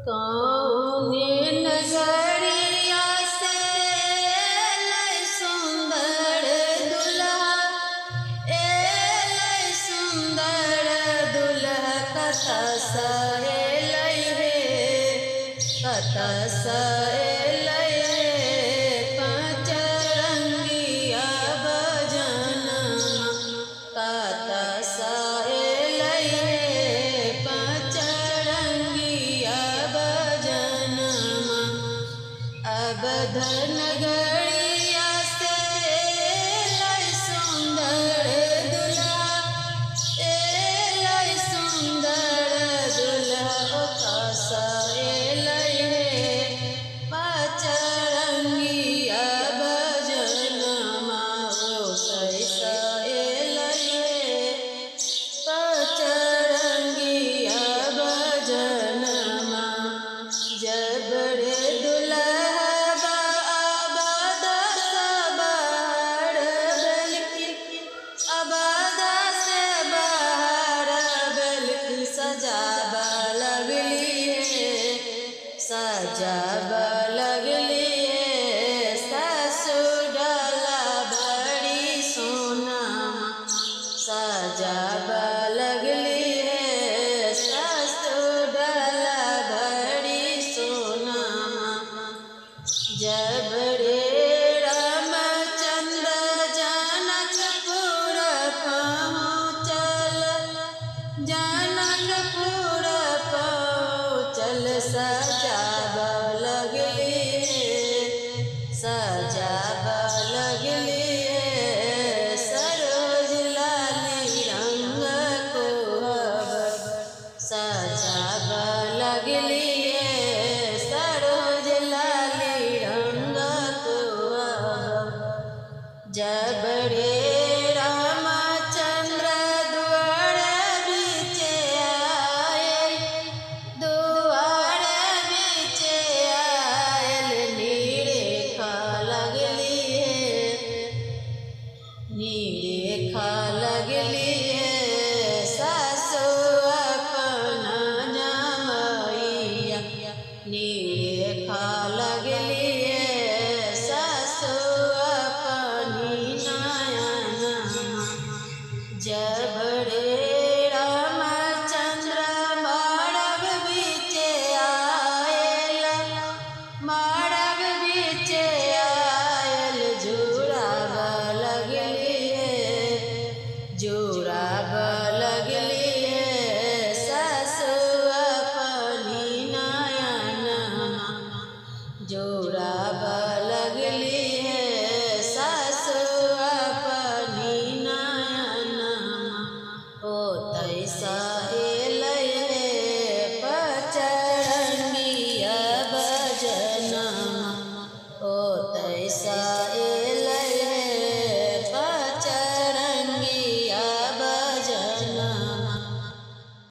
कौने नजरिया से लय सुंदर दुल्हा लय सुंदर दुल्हा कथा लय हे कथा लय हे पाँच रंगिया भजन कथा लय हे पाँच रंगिया भजन अवध नगरिया से लय सुंदर दुल्हा लय सुंदर दुल्हा कथा लय हे पाँच रंगिया भजन कैसा लय हे पाँच रंगिया भजन जब रे दुल्हा आबाद से बाहर बल्कि सजाब लगली है सजाब लगली है सासु डाला बड़ी सोना सजाब लगली है सासु डाला बड़ी सोना जब रे रामचंद्र जनकपुर पहुँचल जनकपुर पहुँचल सजा